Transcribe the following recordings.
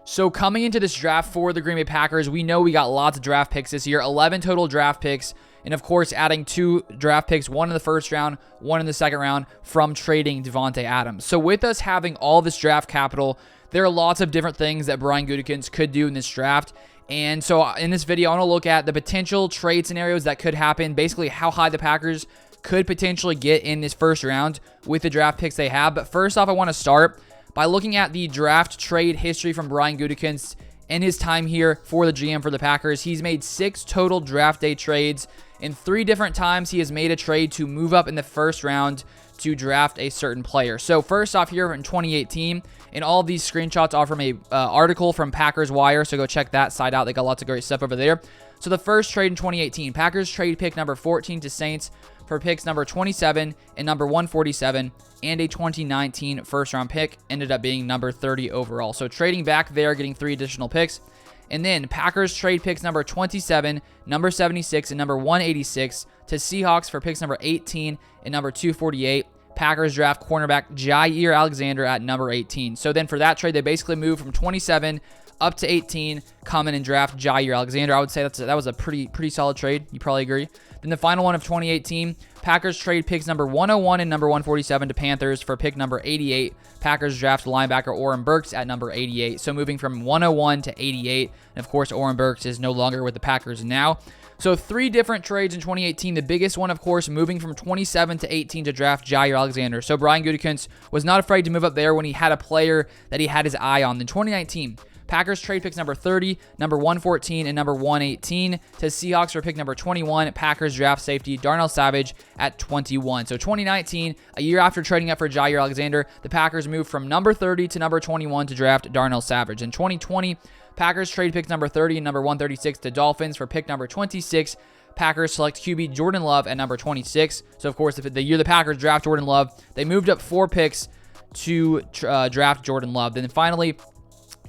So coming into this draft for the Green Bay Packers, we know we got lots of draft picks this year, 11 total draft picks, and of course adding 2 draft picks, 1 in the first round, 1 in the second round from trading Davante Adams. So with us having all this draft capital, there are lots of different things that Brian Gutekunst could do in this draft. And so in this video, I want to look at the potential trade scenarios that could happen, basically how high the Packers could potentially get in this first round with the draft picks they have. But first off, I want to start by looking at the draft trade history from Brian Gutekunst in his time here for the GM for the Packers. He's made 6 total draft day trades. In 3 different times, he has made a trade to move up in the first round to draft a certain player. So first off here in 2018, and all of these screenshots are from a article from Packers Wire, so go check that site out. They got lots of great stuff over there. So the first trade in 2018, Packers trade pick number 14 to Saints for picks number 27 and number 147, and a 2019 first-round pick ended up being number 30 overall. So trading back there, getting 3 additional picks. And then Packers trade picks number 27, number 76, and number 186 to Seahawks for picks number 18 and number 248. Packers draft cornerback Jaire Alexander at number 18. So then for that trade, they basically moved from 27 up to 18, come in and draft Jaire Alexander. I would say that was a pretty solid trade. You probably agree. Then the final one of 2018, Packers trade picks number 101 and number 147 to Panthers for pick number 88. Packers draft linebacker Oren Burks at number 88. So moving from 101 to 88. And of course, Oren Burks is no longer with the Packers now. So 3 different trades in 2018. The biggest one, of course, moving from 27 to 18 to draft Jaire Alexander. So Brian Gutekunst was not afraid to move up there when he had a player that he had his eye on. In 2019, Packers trade picks number 30, number 114, and number 118 to Seahawks for pick number 21. Packers draft safety Darnell Savage at 21. So 2019, a year after trading up for Jaire Alexander, the Packers moved from number 30 to number 21 to draft Darnell Savage. In 2020, Packers trade picks number 30 and number 136 to Dolphins for pick number 26. Packers select QB Jordan Love at number 26. So, of course, the year the Packers draft Jordan Love, they moved up 4 picks to draft Jordan Love. Then finally,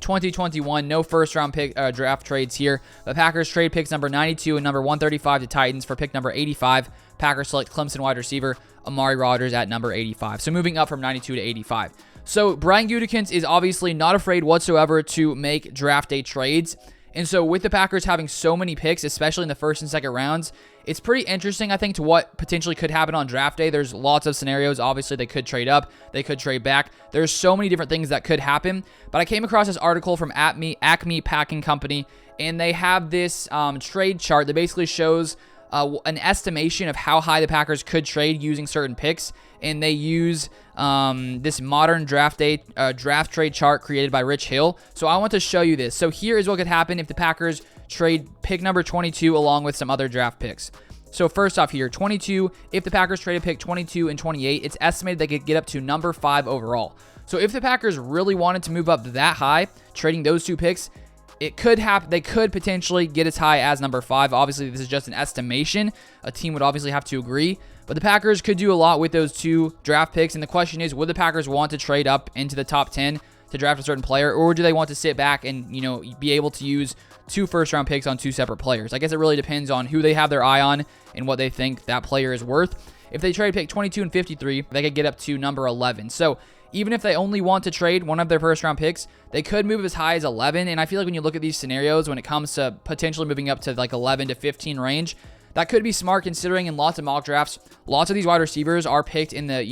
2021, no first-round pick draft trades here. The Packers trade picks number 92 and number 135 to Titans for pick number 85. Packers select Clemson wide receiver Amari Rodgers at number 85. So moving up from 92 to 85. So Brian Gutekunst is obviously not afraid whatsoever to make draft day trades. And so with the Packers having so many picks, especially in the first and second rounds, it's pretty interesting, I think, to what potentially could happen on draft day. There's lots of scenarios. Obviously, they could trade up. They could trade back. There's so many different things that could happen. But I came across this article from Acme Packing Company, and they have this trade chart that basically shows an estimation of how high the Packers could trade using certain picks. And they use this modern draft trade chart created by Rich Hill. So I want to show you this. So here is what could happen if the Packers trade pick number 22 along with some other draft picks. So first off here, 22, if the Packers traded pick 22 and 28, it's estimated they could get up to number 5 overall. So if the Packers really wanted to move up that high, trading those 2 picks, it could happen. They could potentially get as high as number 5. Obviously, this is just an estimation. A team would obviously have to agree. But the Packers could do a lot with those 2 draft picks. And the question is, would the Packers want to trade up into the top 10 to draft a certain player? Or do they want to sit back and, be able to use 2 first-round picks on 2 separate players? I guess it really depends on who they have their eye on and what they think that player is worth. If they trade pick 22 and 53, they could get up to number 11. So even if they only want to trade one of their first-round picks, they could move as high as 11. And I feel like when you look at these scenarios, when it comes to potentially moving up to like 11 to 15 range, that could be smart considering in lots of mock drafts, lots of these wide receivers are picked in the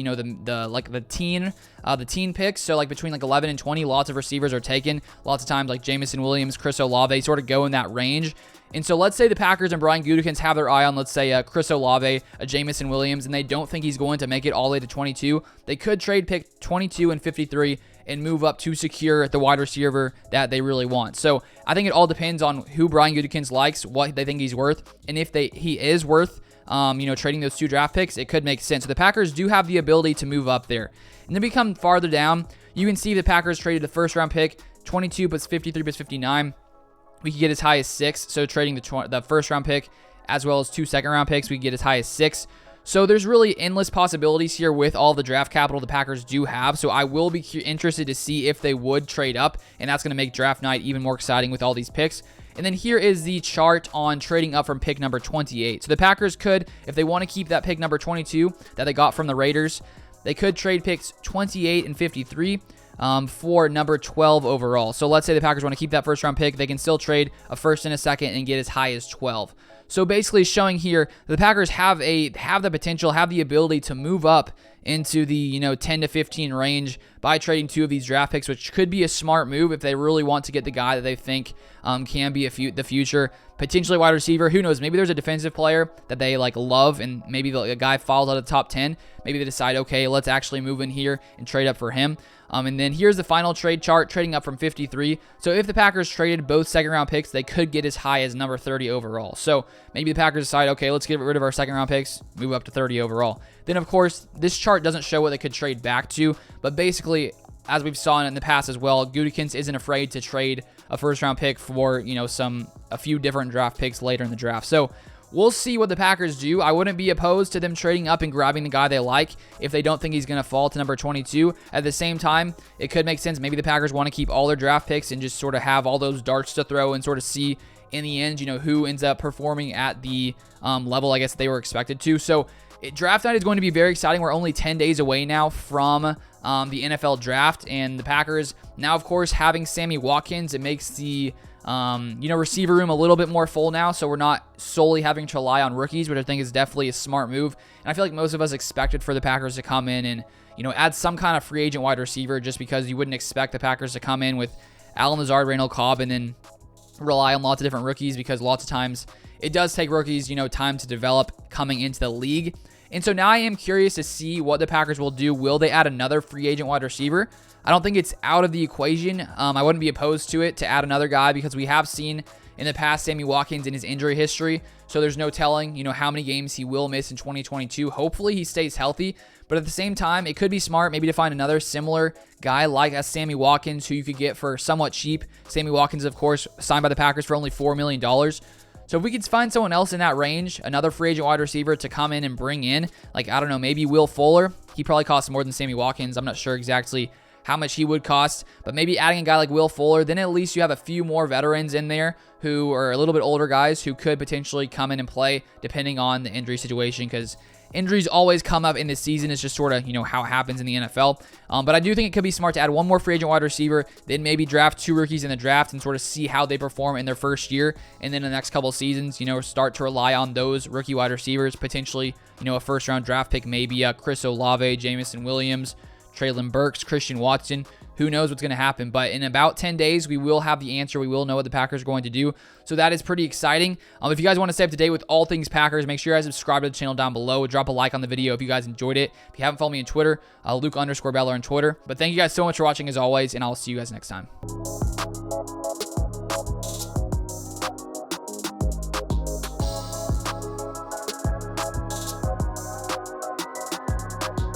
teen picks. So like between like 11 and 20, lots of receivers are taken. Lots of times like Jameson Williams, Chris Olave sort of go in that range. And so let's say the Packers and Brian Gutekunst have their eye on, let's say, Chris Olave, a Jameson Williams, and they don't think he's going to make it all the way to 22. They could trade pick 22 and 53 and move up to secure the wide receiver that they really want. So I think it all depends on who Brian Gutekunst likes, what they think he's worth, and if he is worth, trading those 2 draft picks, it could make sense. So the Packers do have the ability to move up there. And then we come farther down, you can see the Packers traded the first-round pick, 22 plus 53 plus 59. We could get as high as 6. So trading the first-round pick as well as 2 second-round picks, we could get as high as 6. So there's really endless possibilities here with all the draft capital the Packers do have. So I will be interested to see if they would trade up, and that's going to make draft night even more exciting with all these picks. And then here is the chart on trading up from pick number 28. So the Packers could, if they want to keep that pick number 22 that they got from the Raiders, they could trade picks 28 and 53 for number 12 overall. So let's say the Packers want to keep that first round pick. They can still trade a first and a second and get as high as 12. So basically showing here the Packers have the potential, have the ability to move up into the 10 to 15 range by trading 2 of these draft picks, which could be a smart move if they really want to get the guy that they think can be the future, potentially wide receiver. Who knows? Maybe there's a defensive player that they love, and maybe a guy falls out of the top 10. Maybe they decide, okay, let's actually move in here and trade up for him. And then here's the final trade chart, trading up from 53. So if the Packers traded both second-round picks, they could get as high as number 30 overall. So maybe the Packers decide, okay, let's get rid of our second-round picks, move up to 30 overall. Then, of course, this chart doesn't show what they could trade back to, but basically, as we've saw in the past as well, Gutekunst isn't afraid to trade a first-round pick for, a few different draft picks later in the draft. So we'll see what the Packers do. I wouldn't be opposed to them trading up and grabbing the guy they like if they don't think he's going to fall to number 22. At the same time, it could make sense. Maybe the Packers want to keep all their draft picks and just sort of have all those darts to throw and sort of see in the end, who ends up performing at the level, I guess, they were expected to. So draft night is going to be very exciting. We're only 10 days away now from the NFL draft, and the Packers now, of course, having Sammy Watkins, it makes the receiver room a little bit more full now, so we're not solely having to rely on rookies, which I think is definitely a smart move. And I feel like most of us expected for the Packers to come in and, add some kind of free agent wide receiver, just because you wouldn't expect the Packers to come in with Allen Lazard, Randall Cobb, and then rely on lots of different rookies, because lots of times it does take rookies, time to develop coming into the league. And so now I am curious to see what the Packers will do. Will they add another free agent wide receiver? I don't think it's out of the equation. I wouldn't be opposed to it to add another guy, because we have seen in the past Sammy Watkins in his injury history. So there's no telling, how many games he will miss in 2022. Hopefully he stays healthy. But at the same time, it could be smart maybe to find another similar guy like a Sammy Watkins, who you could get for somewhat cheap. Sammy Watkins, of course, signed by the Packers for only $4 million. So if we could find someone else in that range, another free agent wide receiver to come in and bring in, I don't know, maybe Will Fuller. He probably costs more than Sammy Watkins. I'm not sure exactly how much he would cost, but maybe adding a guy like Will Fuller, then at least you have a few more veterans in there who are a little bit older guys who could potentially come in and play depending on the injury situation, because injuries always come up in this season. It's just sort of, how it happens in the NFL. But I do think it could be smart to add one more free agent wide receiver, then maybe draft 2 rookies in the draft and sort of see how they perform in their first year. And then in the next couple of seasons, start to rely on those rookie wide receivers, potentially, a first round draft pick, maybe Chris Olave, Jameson Williams, Treylon Burks, Christian Watson. Who knows what's going to happen? But in about 10 days, we will have the answer. We will know what the Packers are going to do. So that is pretty exciting. If you guys want to stay up to date with all things Packers, make sure you guys subscribe to the channel down below. Drop a like on the video if you guys enjoyed it. If you haven't followed me on Twitter, Luke_Beller on Twitter. But thank you guys so much for watching as always, and I'll see you guys next time.